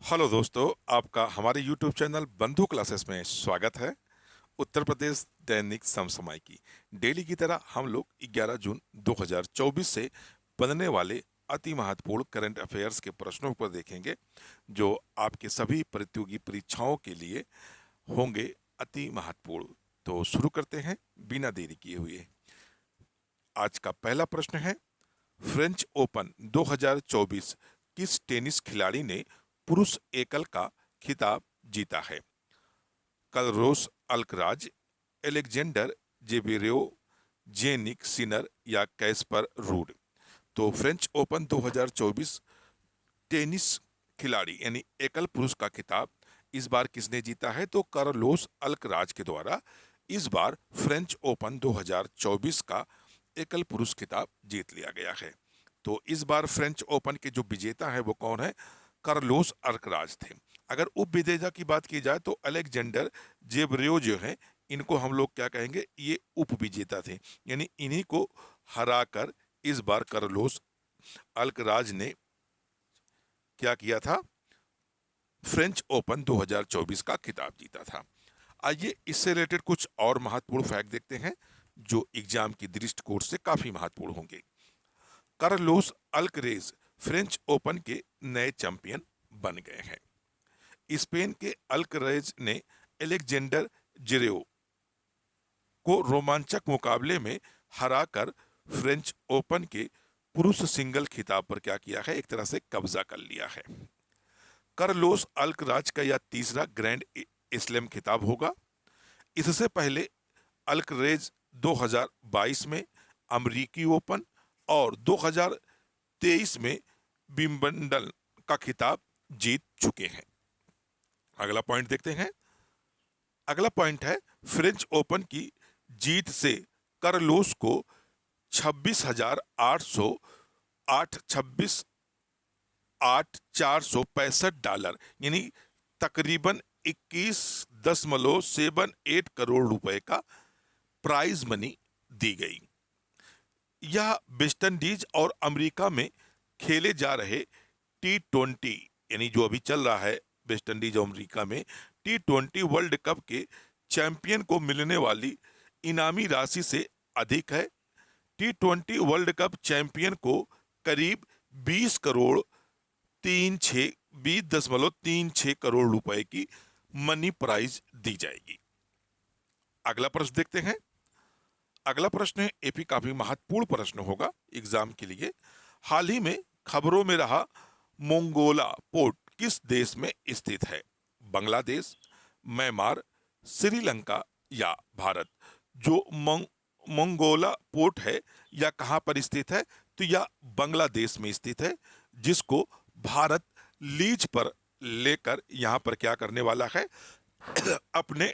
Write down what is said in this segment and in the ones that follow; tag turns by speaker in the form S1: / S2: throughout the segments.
S1: Hello दोस्तों, आपका हमारे YouTube चैनल बंधु क्लासेस में स्वागत है। उत्तर प्रदेश दैनिक समसामयिकी डेली की तरह हम लोग 11 जून 2024 से बनने वाले अति महत्वपूर्ण करंट अफेयर्स के प्रश्नों पर देखेंगे, जो आपके सभी प्रतियोगी परीक्षाओं के लिए होंगे अति महत्वपूर्ण। तो शुरू करते हैं बिना देरी किए हुए। आज का पहला प्रश्न है, फ्रेंच ओपन 2024 किस टेनिस खिलाड़ी ने पुरुष एकल का खिताब जीता है? कलरोस अल्कराज, एलेक्जेंडर जेबेरेव, जेनिक सिनर या कैस्पर रूड? तो फ्रेंच ओपन 2024 टेनिस खिलाड़ी यानी एकल पुरुष का खिताब इस बार किसने जीता है? तो कार्लोस अल्कराज के द्वारा इस बार फ्रेंच ओपन 2024 का एकल पुरुष खिताब जीत लिया गया है। तो इस बार फ्रेंच ओपन के जो विजेता है वो कौन है? कार्लोस अल्कराज थे। अगर उप विजेता की बात की जाए तो अलेक्जेंडर जेबरेव जो है, इनको हम लोग क्या कहेंगे, ये उप विजेता थे, यानी इन्हीं को हराकर इस बार कार्लोस अल्कराज ने क्या किया था? फ्रेंच ओपन 2024 का खिताब जीता था। आइए इससे रिलेटेड कुछ और महत्वपूर्ण फैक्ट देखते हैं, जो एग्जाम की दृष्टिकोण से काफी महत्वपूर्ण होंगे। कार्लोस अल्करेज फ्रेंच ओपन के नए चैंपियन बन गए हैं। स्पेन के अल्करेज ने एलेक्जेंडर जिरेओ को रोमांचक मुकाबले में हराकर फ्रेंच ओपन के पुरुष सिंगल खिताब पर क्या किया है? एक तरह से कब्जा कर लिया है। कार्लोस अल्कराज का यह तीसरा ग्रैंड स्लैम खिताब होगा। इससे पहले अल्करेज 2022 में अमरीकी ओपन और 2023 में विंबलडन का खिताब जीत चुके हैं। अगला पॉइंट देखते हैं। अगला पॉइंट है, फ्रेंच ओपन की जीत से कार्लोस को 26,868,465 यानी तकरीबन 21.78 करोड़ रुपए का प्राइज मनी दी गई। यह वेस्ट इंडीज और अमेरिका में खेले जा रहे T20 यानी जो अभी चल रहा है वेस्ट इंडीज और अमेरिका में T20 वर्ल्ड कप के चैंपियन को मिलने वाली इनामी राशि से अधिक है। T20 वर्ल्ड कप चैंपियन को करीब 20 करोड़ तीन छः 20.36 करोड़ रुपए की मनी प्राइज दी जाएगी। अगला प्रश्न देखते हैं। अगला प्रश्न है, ये भी काफी महत्वपूर्ण प्रश्न होगा एग्जाम के लिए। हाल ही में खबरों में रहा मोंगोला पोर्ट किस देश में स्थित है? बांग्लादेश, म्यांमार, श्रीलंका या भारत? जो मंगोला पोर्ट है यह कहां पर स्थित है? तो यह बांग्लादेश में स्थित है, जिसको भारत लीज पर लेकर यहां पर क्या करने वाला है? अपने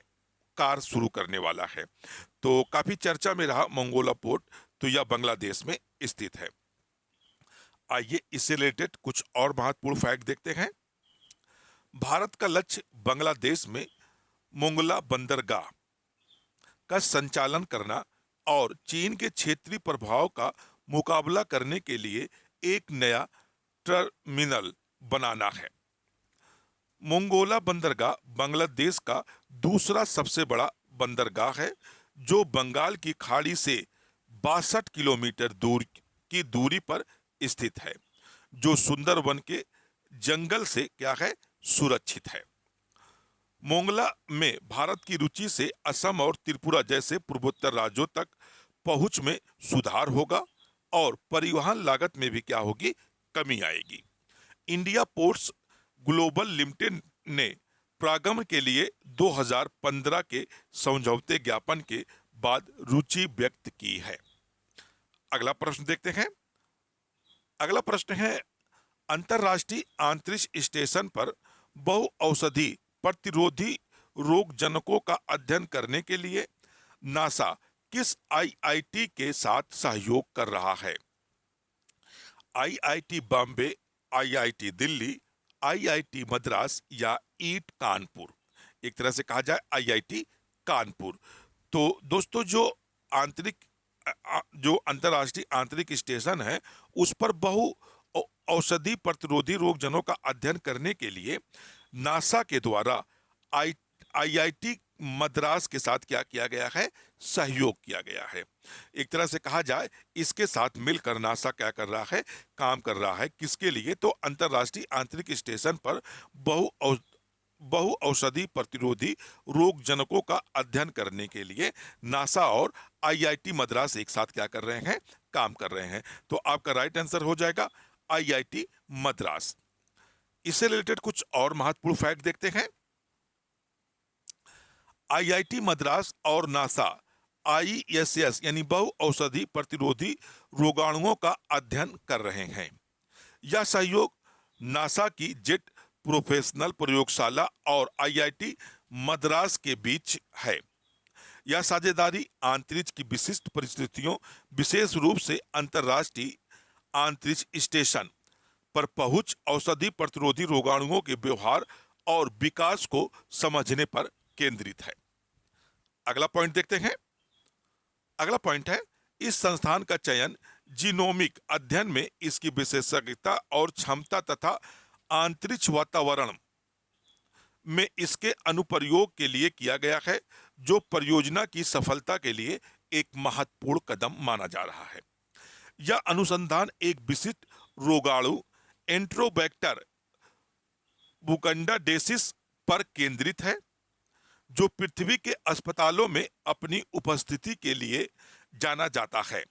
S1: कार शुरू करने वाला है। तो काफी चर्चा में रहा मंगोला पोर्ट, तो यह बांग्लादेश में स्थित है। आइए इससे रिलेटेड कुछ और महत्वपूर्ण फैक्ट देखते हैं। भारत का लक्ष्य बांग्लादेश में मोंगला बंदरगाह का संचालन करना और चीन के क्षेत्रीय प्रभाव का मुकाबला करने के लिए एक नया टर्मिनल बनाना है। मोंगोला बंदरगाह बांग्लादेश का दूसरा सबसे बड़ा बंदरगाह है, जो बंगाल की खाड़ी से 62 किलोमीटर दूर की दूरी पर स्थित है, जो सुंदरवन के जंगल से क्या है? सुरक्षित है। मोंगला में भारत की रुचि से असम और त्रिपुरा जैसे पूर्वोत्तर राज्यों तक पहुंच में सुधार होगा और परिवहन लागत में भी क्या होगी? कमी आएगी। इंडिया पोर्ट्स ग्लोबल लिमिटेड ने प्रागम के लिए 2015 के समझौते ज्ञापन के बाद रुचि व्यक्त की है। अगला प्रश्न देखते हैं। अगला प्रश्न है, अंतरराष्ट्रीय अंतरिक्ष स्टेशन पर बहु औषधि प्रतिरोधी रोगजनकों का अध्ययन करने के लिए नासा किस आईआईटी के साथ सहयोग कर रहा है? IIT Bombay, IIT Delhi, IIT Madras या ईट कानपुर? एक तरह से कहा जाए आईआईटी कानपुर। तो दोस्तों, जो अंतर्राष्ट्रीय आंतरिक स्टेशन है उस पर बहु औषधि प्रतिरोधी रोगजनों का अध्ययन करने के लिए नासा के द्वारा आईआईटी मद्रास के साथ क्या किया गया है, सहयोग किया गया है। एक तरह से कहा जाए, इसके साथ मिलकर नासा क्या कर रहा है, काम कर रहा है। किसके लिए? तो अंतर्राष्ट्रीय आंतरिक स्टेशन पर बहु औषधि प्रतिरोधी रोग जनकों का अध्ययन करने के लिए नासा और आईआईटी मद्रास एक साथ क्या कर रहे हैं, काम कर रहे हैं। तो आपका राइट आंसर हो जाएगा आईआईटी मद्रास। इससे रिलेटेड कुछ और महत्वपूर्ण फैक्ट देखते हैं। आईआईटी मद्रास और नासा आईएसएस यानी बहु औषधि प्रतिरोधी रोगाणुओं का अध्ययन कर रहे हैं। यह सहयोग नासा की जेट प्रोफेशनल प्रयोगशाला और आईआईटी मद्रास के बीच है। यह साझेदारी अंतरिक्ष की विशिष्ट परिस्थितियों, विशेष रूप से अंतर्राष्ट्रीय अंतरिक्ष स्टेशन पर पहुंच, औषधि प्रतिरोधी रोगाणुओं के व्यवहार और विकास को समझने पर केंद्रित है। अगला पॉइंट देखते हैं। अगला पॉइंट है, इस संस्थान का चयन जीनोमिक अध्ययन में इसकी विशेषज्ञता और क्षमता तथा अंतरिक्ष वातावरण में इसके अनुप्रयोग के लिए किया गया है, जो परियोजना की सफलता के लिए एक महत्वपूर्ण कदम माना जा रहा है। यह अनुसंधान एक विशिष्ट रोगाणु एंट्रोबैक्टर बुकंडाडेसिस पर केंद्रित है, जो पृथ्वी के अस्पतालों में अपनी उपस्थिति के लिए जाना जाता है,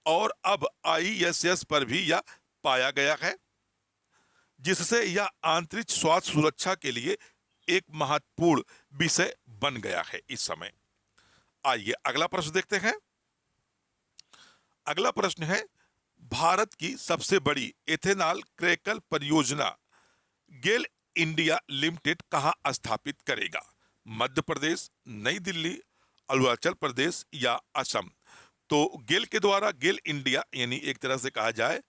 S1: और अब आईएसएस पर भी यह पाया गया है, जिससे यह आंतरिक स्वास्थ्य सुरक्षा के लिए एक महत्वपूर्ण विषय बन गया है इस समय। आइए अगला प्रश्न देखते हैं। अगला प्रश्न है, भारत की सबसे बड़ी एथेनॉल क्रैकर परियोजना गेल इंडिया लिमिटेड कहां स्थापित करेगा? मध्य प्रदेश, नई दिल्ली, अरुणाचल प्रदेश या असम? तो गेल के द्वारा, गेल इंडिया यानी एक तरह से कहा जाए,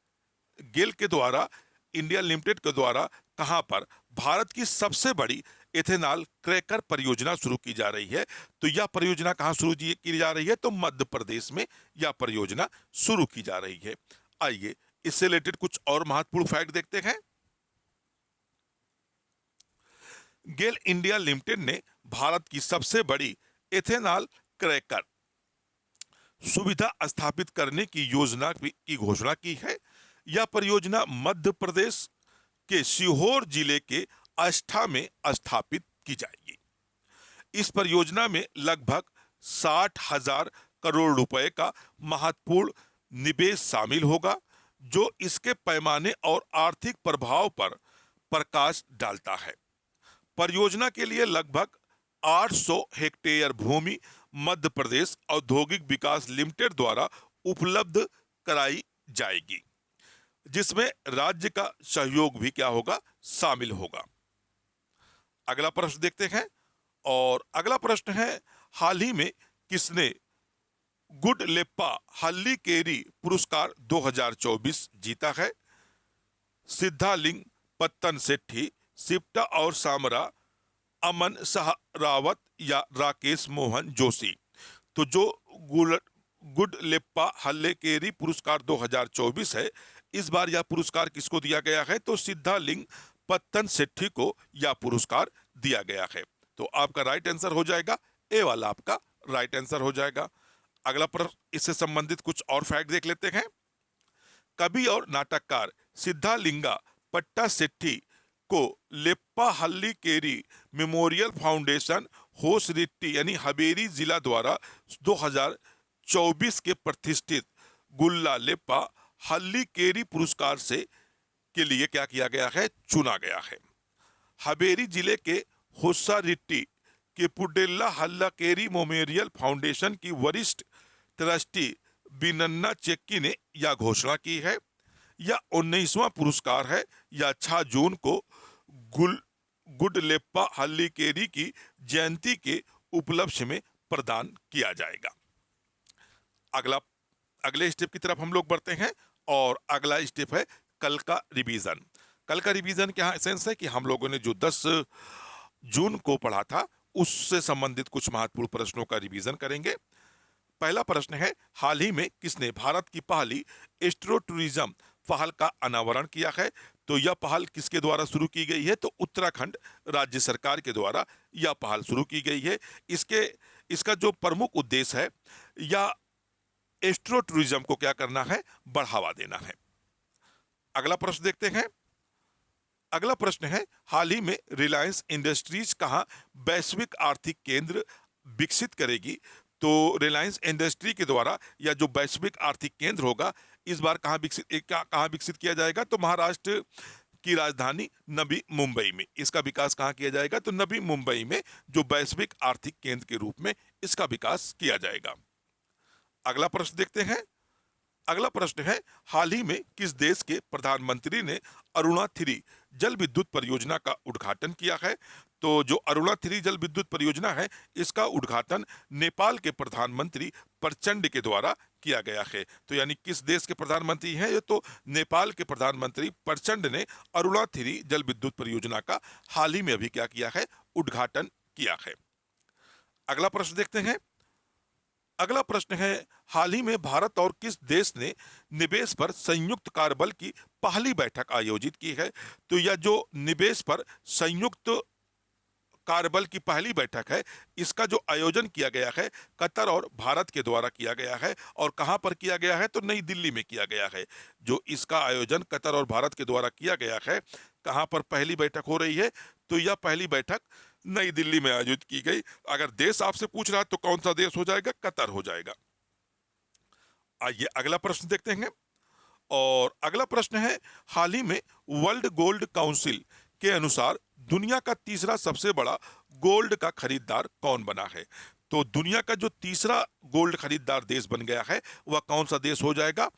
S1: गेल के द्वारा, इंडिया लिमिटेड के द्वारा कहां पर भारत की सबसे बड़ी एथेनॉल क्रैकर परियोजना शुरू की जा रही है? तो यह परियोजना कहां शुरू की जा रही है? तो मध्य प्रदेश में यह परियोजना शुरू की जा रही है। आइए इससे रिलेटेड कुछ और महत्वपूर्ण फैक्ट देखते हैं। गेल इंडिया लिमिटेड ने भारत की सबसे बड़ी एथेनॉल क्रैकर सुविधा स्थापित करने की योजना की घोषणा की है। यह परियोजना मध्य प्रदेश के सीहोर जिले के आष्ठा में स्थापित की जाएगी। इस परियोजना में लगभग 60,000 करोड़ रुपए का महत्वपूर्ण निवेश शामिल होगा, जो इसके पैमाने और आर्थिक प्रभाव पर प्रकाश डालता है। परियोजना के लिए लगभग 800 हेक्टेयर भूमि मध्य प्रदेश औद्योगिक विकास लिमिटेड द्वारा उपलब्ध कराई जाएगी, जिसमें राज्य का सहयोग भी क्या होगा, शामिल होगा। अगला प्रश्न देखते हैं, और अगला प्रश्न है, हाल ही में किसने गुडलेप्पा हल्लीकेरी पुरस्कार 2024 जीता है? सिद्धालिंग पत्तन सेट्ठी, सिप्टा और सामरा, अमन सहरावत या राकेश मोहन जोशी? तो जो गुडलेप्पा हल्लेकेरी पुरस्कार 2024 है, इस बार यह पुरस्कार किसको दिया गया है? तो सिद्धालिंग पत्तन सेट्ठी को यह पुरस्कार दिया गया है। तो आपका राइट आंसर हो जाएगा, ए वाला आपका राइट आंसर हो जाएगा। अगला प्रश्न, इससे संबंधित कुछ और फैक्ट देख लेते हैं। कवि और नाटककार सिद्धालिंगा पट्टा सेट्ठी को लेप्पा हल्लीकेरी मेमोरियल फाउंडेशन होसरिट्टी यानी हवेरी जिला द्वारा 2024 के प्रतिष्ठित गुल्ला लेप्पा हल्लीकेरी पुरस्कार से के लिए क्या किया गया है, चुना गया है। हवेरी जिले के होसारिट्टी के पुडेल्ला हल्लाकेरी मेमोरियल फाउंडेशन की वरिष्ठ ट्रस्टी बीनन्ना चेक्की ने यह घोषणा की है। यह 19वां पुरस्कार है। यह 6 जून को गुडलेप्पा हल्लीकेरी की जयंती के उपलक्ष्य में प्रदान किया जाएगा। अगले स्टेप की तरफ हम लोग बढ़ते हैं, और अगला स्टेप है कल का रिवीजन। कल का रिवीजन क्या सेंस है कि हम लोगों ने जो 10 जून को पढ़ा था, उससे संबंधित कुछ महत्वपूर्ण प्रश्नों का रिवीजन करेंगे। पहला प्रश्न है, हाल ही में किसने भारत की पहली एस्ट्रो टूरिज्म पहल का अनावरण किया है। तो यह पहल किसके द्वारा शुरू की गई है? तो उत्तराखंड राज्य सरकार के द्वारा यह पहल शुरू की गई है। इसके इसका जो प्रमुख उद्देश्य है, या एस्ट्रो टूरिज्म को क्या करना है? बढ़ावा देना है। अगला प्रश्न देखते हैं। अगला प्रश्न है, हाल ही में रिलायंस इंडस्ट्रीज कहाँ वैश्विक आर्थिक केंद्र विकसित करेगी? तो रिलायंस इंडस्ट्री के द्वारा या जो वैश्विक आर्थिक केंद्र होगा, इस बार कहाँ विकसित किया जाएगा? तो महाराष्ट्र की राजधानी नवी मुंबई में इसका विकास कहाँ किया जाएगा? तो नवी मुंबई में जो वैश्विक आर्थिक केंद्र के रूप में इसका विकास किया जाएगा। अगला प्रश्न देखते हैं। अगला प्रश्न है, हाल ही में किस देश के प्रधानमंत्री ने अरुणा 3 जल विद्युत परियोजना का उद्घाटन किया है? तो जो अरुणा 3 जल विद्युत परियोजना है, इसका उद्घाटन नेपाल के प्रधानमंत्री प्रचंड के द्वारा किया गया है। तो यानी किस देश के प्रधानमंत्री हैं ये? तो नेपाल के प्रधानमंत्री प्रचंड ने अरुणा 3 जल विद्युत परियोजना का हाल ही में अभी क्या किया है? उद्घाटन किया है। अगला प्रश्न देखते हैं। अगला प्रश्न है, हाल ही में भारत और किस देश ने निवेश पर संयुक्त कार्यबल की पहली बैठक आयोजित की है? तो यह जो निवेश पर संयुक्त कार्यबल की पहली बैठक है, इसका जो आयोजन किया गया है कतर और भारत के द्वारा किया गया है। और कहां पर किया गया है? तो नई दिल्ली में किया गया है। जो इसका आयोजन कतर और भारत के द्वारा किया गया है, कहां पर पहली बैठक हो रही है? तो यह पहली बैठक नई दिल्ली में आयोजित की गई। अगर देश आपसे पूछ रहा है तो कौन सा देश हो जाएगा? कतर हो जाएगा। आइए अगला प्रश्न देखते हैं। और अगला प्रश्न है, हाल ही में वर्ल्ड गोल्ड काउंसिल के अनुसार दुनिया का तीसरा सबसे बड़ा गोल्ड का खरीदार कौन बना है? तो दुनिया का जो तीसरा गोल्ड खरीदार देश बन गया है, वह कौन सा देश हो जाएगा?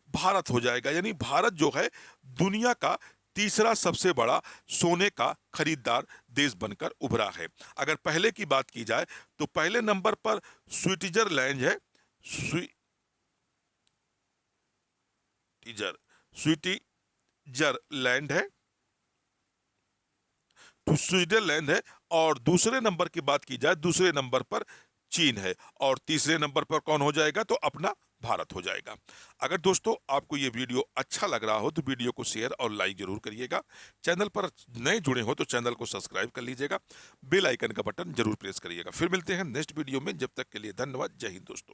S1: भारत हो जाएगा। यानी भारत जो है दुनिया का तीसरा सबसे बड़ा सोने का खरीदार देश बनकर उभरा है। अगर पहले की बात की जाए तो पहले नंबर पर स्विट्जरलैंड है। स्विट्जरलैंड है, तो स्विट्जरलैंड है। और दूसरे नंबर की बात की जाए, दूसरे नंबर पर चीन है। और तीसरे नंबर पर कौन हो जाएगा? तो अपना भारत हो जाएगा। अगर दोस्तों आपको ये वीडियो अच्छा लग रहा हो तो वीडियो को शेयर और लाइक जरूर करिएगा। चैनल पर नए जुड़े हो तो चैनल को सब्सक्राइब कर लीजिएगा। बेल आइकन का बटन जरूर प्रेस करिएगा। फिर मिलते हैं नेक्स्ट वीडियो में। जब तक के लिए धन्यवाद। जय हिंद दोस्तों।